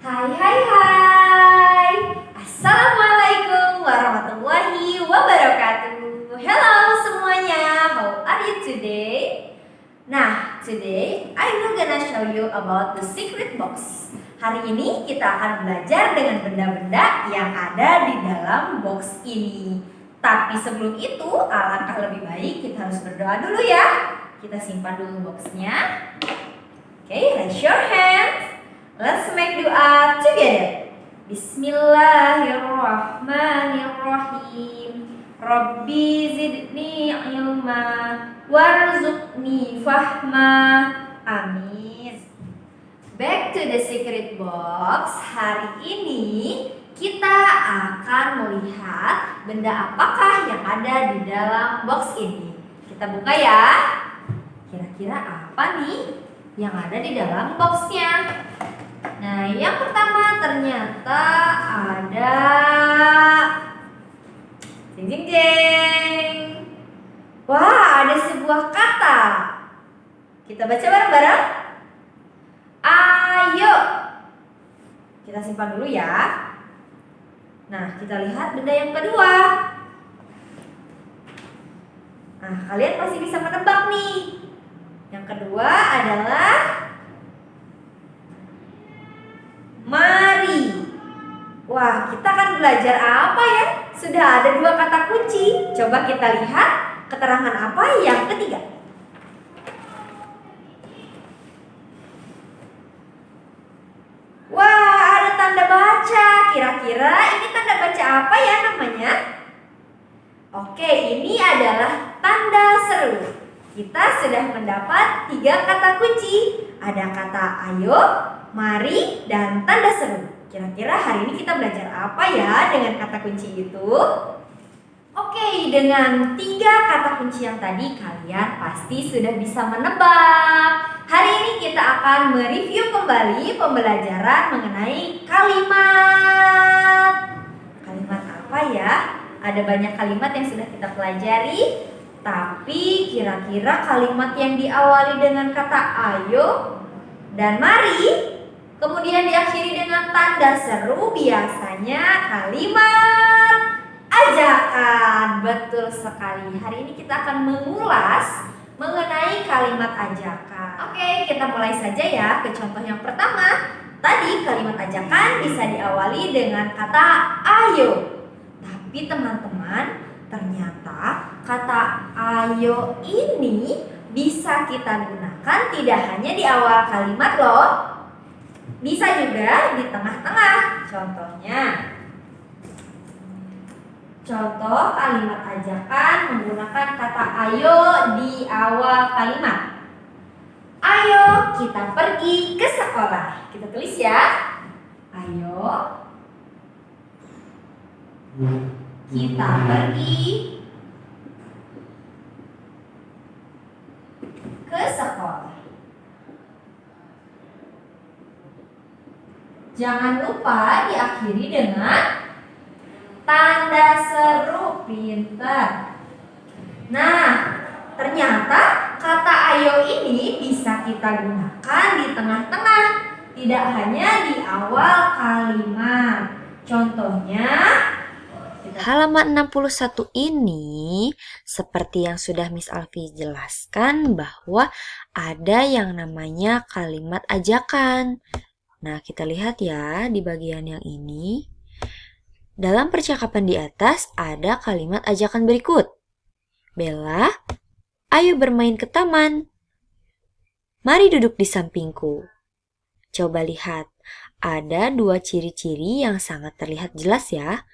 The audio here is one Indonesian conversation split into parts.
Hai hai hai. Assalamualaikum warahmatullahi wabarakatuh. Hello semuanya. How are you today? Nah, today I will gonna show you about the secret box. Hari ini kita akan belajar dengan benda-benda yang ada di dalam box ini. Tapi sebelum itu, alangkah lebih baik kita harus berdoa dulu ya. Kita simpan dulu boxnya. Okay, raise your hands. Let's make doa together. Bismillahirrahmanirrahim. Rabbi zidni ilma warzuqni fahma. Amin. Back to the secret box. Hari ini kita akan melihat benda apakah yang ada di dalam box ini. Kita buka ya. Kira-kira apa nih yang ada di dalam boxnya? Nah, yang pertama ternyata ada jeng jeng jeng. Wah, ada sebuah kata. Kita baca bareng-bareng. Ayo. Kita simpan dulu ya. Nah, kita lihat benda yang kedua. Nah, kalian pasti bisa menebak nih. Yang kedua adalah mari. Wah, kita akan belajar apa ya? Sudah ada dua kata kunci. Coba kita lihat keterangan apa yang ketiga. Wah, ada tanda baca. Kira-kira ini tanda baca apa ya namanya? Oke, ini adalah tanda seru. Kita sudah mendapat 3 kata kunci. Ada kata ayo, mari, dan tanda seru. Kira-kira hari ini kita belajar apa ya dengan kata kunci itu? Oke, dengan 3 kata kunci yang tadi kalian pasti sudah bisa menebak. Hari ini kita akan mereview kembali pembelajaran mengenai kalimat. Kalimat apa ya? Ada banyak kalimat yang sudah kita pelajari. Tapi kira-kira kalimat yang diawali dengan kata ayo dan mari, kemudian diakhiri dengan tanda seru, biasanya kalimat ajakan. Betul sekali. Hari ini kita akan mengulas mengenai kalimat ajakan. Oke, kita mulai saja ya ke contoh yang pertama. Tadi kalimat ajakan bisa diawali dengan kata ayo. Tapi teman-teman, ternyata kata ayo ini bisa kita gunakan tidak hanya di awal kalimat loh. Bisa juga di tengah-tengah. Contohnya, contoh kalimat ajakan menggunakan kata ayo di awal kalimat. Ayo kita pergi ke sekolah. Kita tulis ya. Ayo kita pergi ke sekolah. Jangan lupa diakhiri dengan tanda seru. Pintar. Nah, ternyata kata ayo ini bisa kita gunakan di tengah-tengah, tidak hanya di awal kalimat. Contohnya Halaman 61 ini seperti yang sudah Miss Alfi jelaskan bahwa ada yang namanya kalimat ajakan. Nah, kita lihat ya di bagian yang ini. Dalam percakapan di atas ada kalimat ajakan berikut. Bella, ayo bermain ke taman. Mari duduk di sampingku. Coba lihat, ada 2 ciri-ciri yang sangat terlihat jelas ya.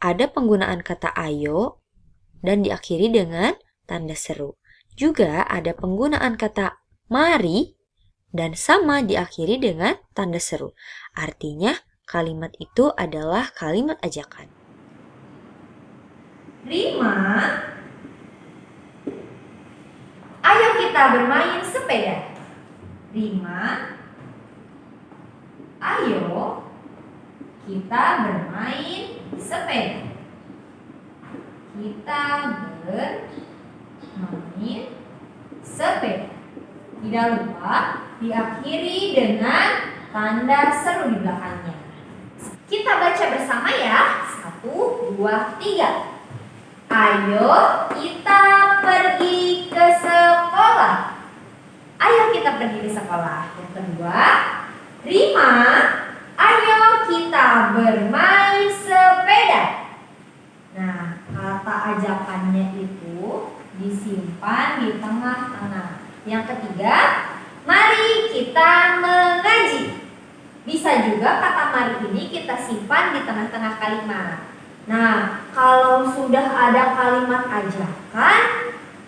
Ada penggunaan kata ayo dan diakhiri dengan tanda seru. Juga ada penggunaan kata mari dan sama diakhiri dengan tanda seru. Artinya kalimat itu adalah kalimat ajakan. Rima, ayo kita bermain sepeda. Rima, ayo kita bermain sepeda. Kita bermain sepeda. Tidak lupa diakhiri dengan tanda seru di belakangnya. Kita baca bersama ya. 1, 2, 3. Ayo kita pergi ke sekolah. Ayo kita pergi ke sekolah. Yang kedua, Rima, ayo kita bermain sepeda. Nah, kata ajakannya itu disimpan di tengah-tengah. Yang ketiga, mari kita mengaji. Bisa juga kata mari ini kita simpan di tengah-tengah kalimat. Nah, kalau sudah ada kalimat ajakan,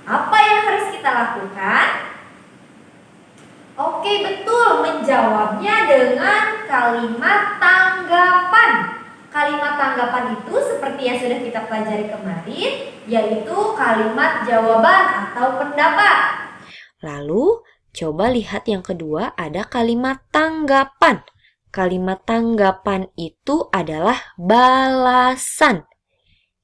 apa yang harus kita lakukan? Oke, betul, menjawabnya dengan kalimat tanggapan. Kalimat tanggapan itu seperti yang sudah kita pelajari kemarin, yaitu kalimat jawaban atau pendapat. Lalu, coba lihat yang kedua, ada kalimat tanggapan. Kalimat tanggapan itu adalah balasan.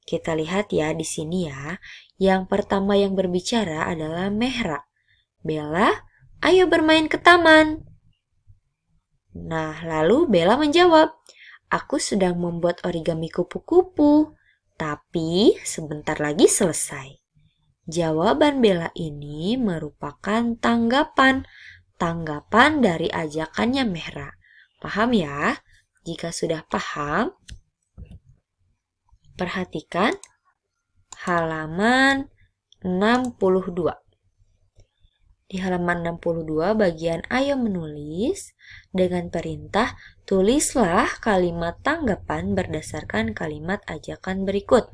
Kita lihat ya di sini ya. Yang pertama yang berbicara adalah Mehra. Bella, ayo bermain ke taman. Nah, lalu Bella menjawab, aku sedang membuat origami kupu-kupu, tapi sebentar lagi selesai. Jawaban Bella ini merupakan tanggapan dari ajakannya Mehra. Paham ya? Jika sudah paham, perhatikan halaman 62. Di halaman 62 bagian ayo menulis, dengan perintah tulislah kalimat tanggapan berdasarkan kalimat ajakan berikut.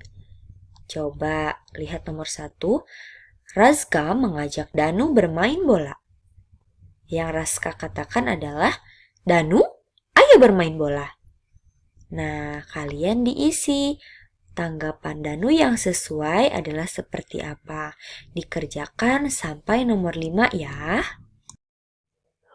Coba lihat nomor 1. Razka mengajak Danu bermain bola. Yang Razka katakan adalah, Danu, ayo bermain bola. Nah, kalian diisi. Tanggapan Danu yang sesuai adalah seperti apa? Dikerjakan sampai nomor 5 ya.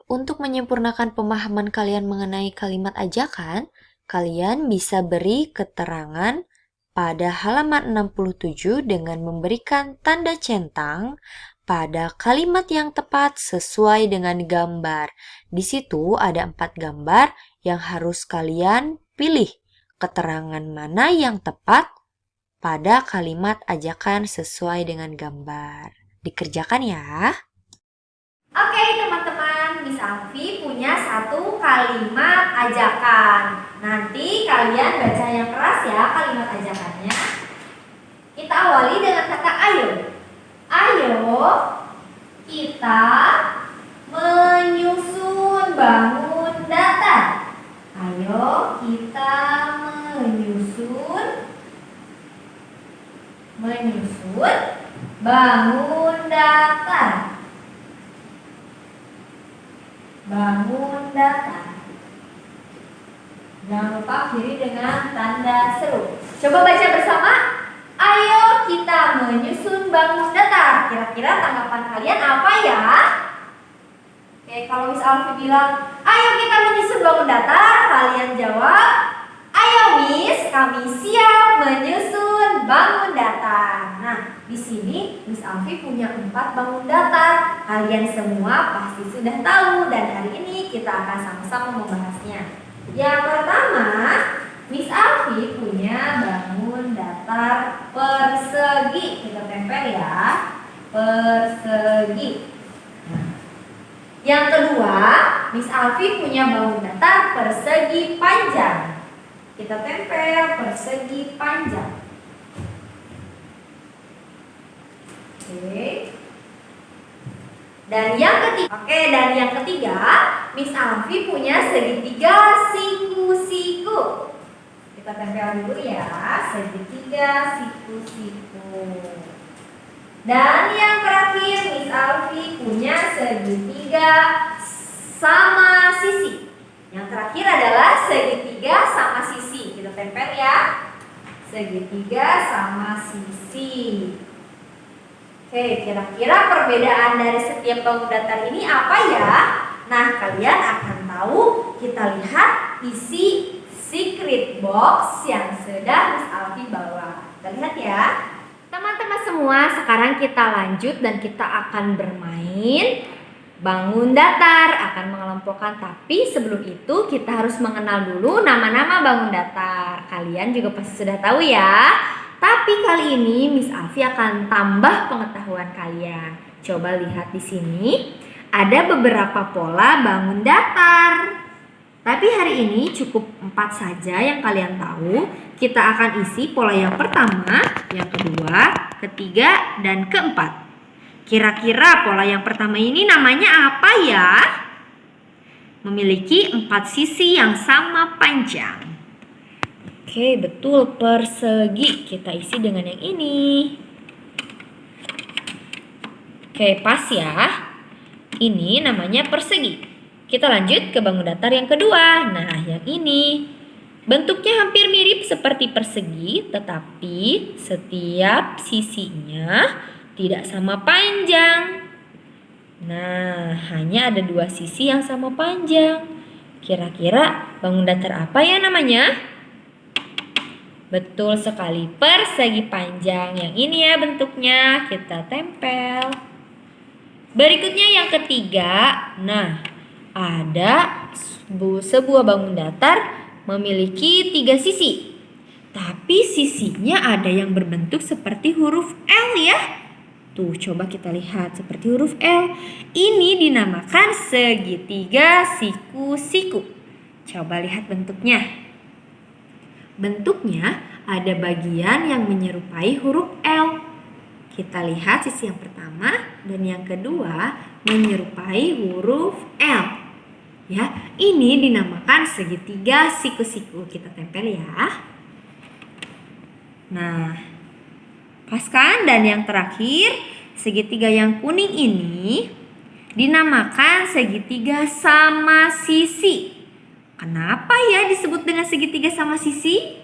Untuk menyempurnakan pemahaman kalian mengenai kalimat ajakan, kalian bisa beri keterangan pada halaman 67 dengan memberikan tanda centang pada kalimat yang tepat sesuai dengan gambar. Di situ ada 4 gambar yang harus kalian pilih. Keterangan mana yang tepat pada kalimat ajakan sesuai dengan gambar. Dikerjakan ya. Oke teman-teman, Miss Alfi punya 1 kalimat ajakan. Nanti kalian baca yang keras ya kalimat ajakannya. Kita awali dengan kata ayo. Ayo kita menyusun bangun datar. Ayo kita menyusun bangun datar. Bangun datar. Jangan lupa akhiri dengan tanda seru. Coba baca bersama. Ayo kita menyusun bangun datar. Kira-kira tanggapan kalian apa ya? Oke, kalau Miss Alfi bilang, ayo kita menyusun bangun datar, kalian jawab, ayo Miss, kami siap menyusun bangun datar. Nah, di sini Miss Alfi punya 4 bangun datar. Kalian semua pasti sudah tahu dan hari ini kita akan sama-sama membahasnya. Yang pertama, Miss Alfi punya bangun datar persegi. Kita tempel ya, persegi. Yang kedua, Miss Alfi punya bangun datar persegi panjang. Kita tempel persegi panjang. Oke. Dan yang ketiga, Miss Alfi punya segitiga siku-siku. Kita tempel dulu ya, segitiga siku-siku. Dan yang terakhir, Miss Alfi punya segitiga sama sisi. Yang terakhir adalah segitiga sama sisi. Kita tempel ya, segitiga sama sisi. Oke, kira-kira perbedaan dari setiap bangun datar ini apa ya? Nah, kalian akan tahu. Kita lihat isi secret box yang sudah Miss Alfi bawa. Kita lihat ya. Teman-teman semua, sekarang kita lanjut dan kita akan bermain bangun datar akan mengelompokkan. Tapi sebelum itu kita harus mengenal dulu nama-nama bangun datar. Kalian juga pasti sudah tahu ya. Tapi kali ini Miss Alfi akan tambah pengetahuan kalian. Coba lihat di sini. Ada beberapa pola bangun datar. Tapi hari ini cukup 4 saja yang kalian tahu. Kita akan isi pola yang pertama, yang kedua, ketiga, dan keempat. Kira-kira pola yang pertama ini namanya apa ya? Memiliki 4 sisi yang sama panjang. Oke, betul, persegi. Kita isi dengan yang ini. Oke, pas ya. Ini namanya persegi. Kita lanjut ke bangun datar yang kedua. Nah, yang ini. Bentuknya hampir mirip seperti persegi, tetapi setiap sisinya tidak sama panjang. Nah, hanya ada 2 sisi yang sama panjang. Kira-kira bangun datar apa ya namanya? Betul sekali, persegi panjang. Yang ini ya bentuknya, kita tempel. Berikutnya yang ketiga. Nah, ada sebuah bangun datar memiliki 3 sisi. Tapi sisinya ada yang berbentuk seperti huruf L ya. Tuh, coba kita lihat seperti huruf L. Ini dinamakan segitiga siku-siku. Coba lihat bentuknya. Bentuknya ada bagian yang menyerupai huruf L. Kita lihat sisi yang pertama dan yang kedua menyerupai huruf L. Ya, ini dinamakan segitiga siku-siku. Kita tempel ya. Nah, pas kan? Dan yang terakhir, segitiga yang kuning ini dinamakan segitiga sama sisi. Kenapa ya disebut dengan segitiga sama sisi?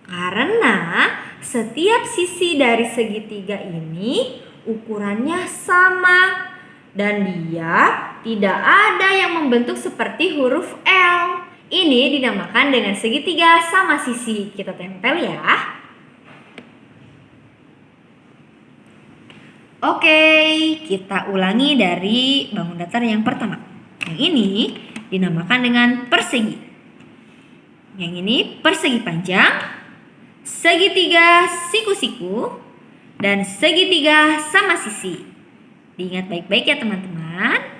Karena setiap sisi dari segitiga ini ukurannya sama dan dia tidak ada yang membentuk seperti huruf L. Ini dinamakan dengan segitiga sama sisi. Kita tempel ya. Oke, kita ulangi dari bangun datar yang pertama. Yang ini dinamakan dengan persegi. Yang ini persegi panjang, segitiga siku-siku, dan segitiga sama sisi. Diingat baik-baik ya teman-teman.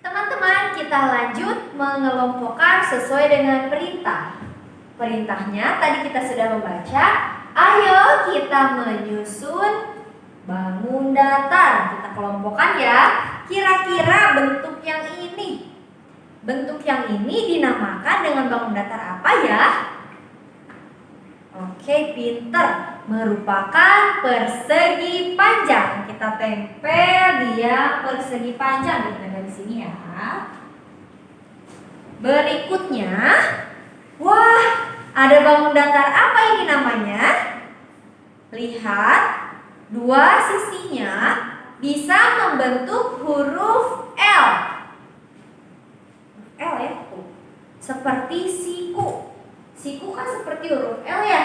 Teman-teman, kita lanjut mengelompokkan sesuai dengan perintah. Perintahnya tadi kita sudah membaca. Ayo kita menyusun bangun datar. Kita kelompokkan ya. Kira-kira bentuk yang ini. Bentuk yang ini dinamakan dengan bangun datar apa ya? Oke, pinter. Merupakan persegi panjang. Kita tempel dia persegi panjang. Kita tempel di sini ya. Berikutnya, wah, ada bangun datar apa ini namanya? Lihat, 2 sisinya bisa membentuk huruf L. L ya, seperti siku. Siku kan seperti huruf L ya.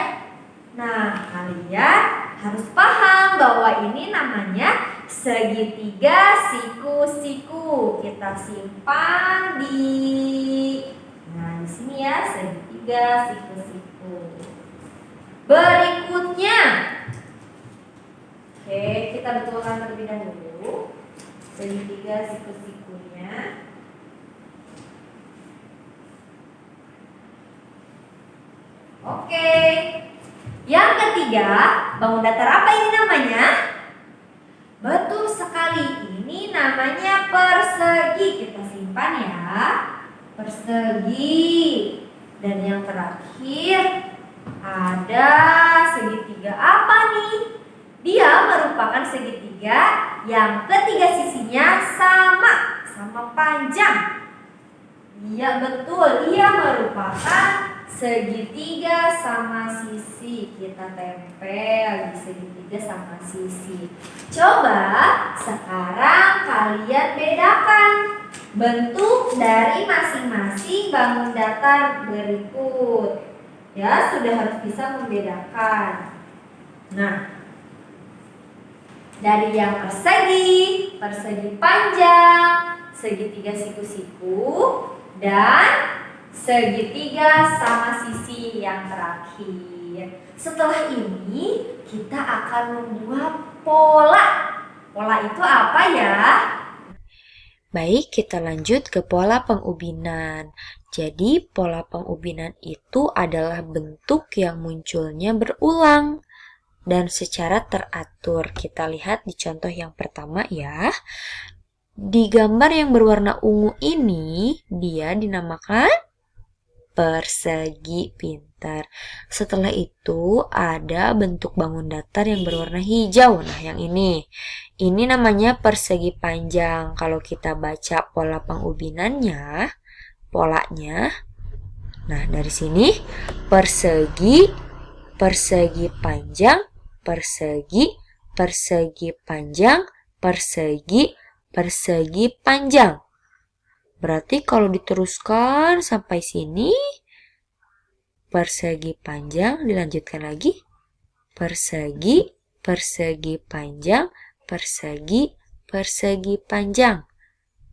Nah, kalian harus paham bahwa ini namanya segitiga siku-siku. Kita simpan di sini ya, segitiga siku-siku. Berikutnya, oke, kita betulkan terlebih dahulu segitiga siku-sikunya. Oke, yang ketiga, bangun datar apa ini namanya? Betul sekali, ini namanya persegi. Kita simpan ya, persegi. Dan yang terakhir, ada segitiga apa nih? Dia merupakan segitiga yang ketiga sisinya sama panjang. Iya betul, ia merupakan segitiga sama sisi. Kita tempel di segitiga sama sisi. Coba sekarang kalian bedakan bentuk dari masing-masing bangun datar berikut. Ya, sudah harus bisa membedakan. Nah, Dari yang persegi, persegi panjang, segitiga siku-siku, dan segitiga sama sisi yang terakhir. Setelah ini kita akan membuat pola. Pola itu apa ya? Baik, kita lanjut ke pola pengubinan. Jadi, pola pengubinan itu adalah bentuk yang munculnya berulang dan secara teratur. Kita lihat di contoh yang pertama ya. Di gambar yang berwarna ungu ini, dia dinamakan persegi pintar. Setelah itu ada bentuk bangun datar yang berwarna hijau. Nah, yang ini. Ini namanya persegi panjang. Kalau kita baca pola pengubinannya, polanya. Nah, dari sini persegi, persegi panjang, persegi, persegi panjang, persegi, persegi panjang. Berarti kalau diteruskan sampai sini, persegi panjang, dilanjutkan lagi. Persegi, persegi panjang, persegi, persegi panjang.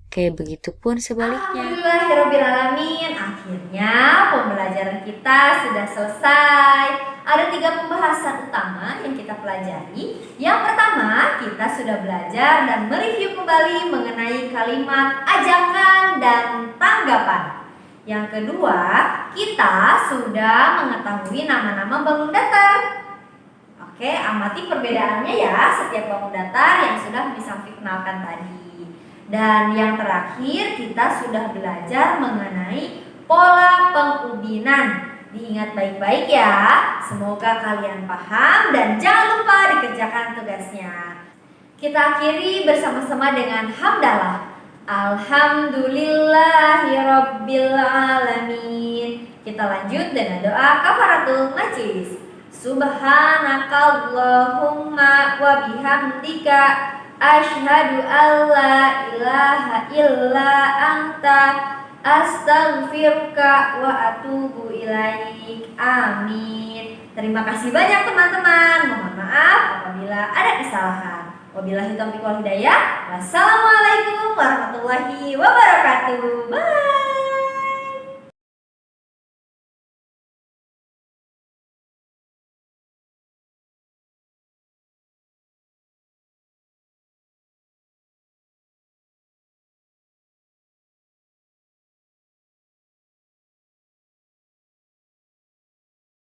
Oke, begitupun sebaliknya. Alhamdulillahirrabbilalamin. Akhirnya pembelajaran kita sudah selesai. Ada 3 pembahasan utama yang kita pelajari. Yang pertama, kita sudah belajar dan mereview kembali mengenai kalimat ajakan dan tanggapan. Yang kedua, kita sudah mengetahui nama-nama bangun datar. Oke, amati perbedaannya ya setiap bangun datar yang sudah bisa kenalkan tadi. Dan yang terakhir, kita sudah belajar mengenai pola pengubinan. Diingat baik-baik ya. Semoga kalian paham dan jangan lupa dikerjakan tugasnya. Kita akhiri bersama-sama dengan hamdalah. Alhamdulillahirabbil alamin. Kita lanjut dengan doa kafaratul majlis. Subhanakallahumma wa bihamdika asyhadu alla ilaha illa anta astaghfiruka wa atubu ilaik. Amin. Terima kasih banyak teman-teman. Mohon maaf apabila ada kesalahan. Wabillahi taufiq wal hidayah. Wassalamualaikum warahmatullahi wabarakatuh. Bye.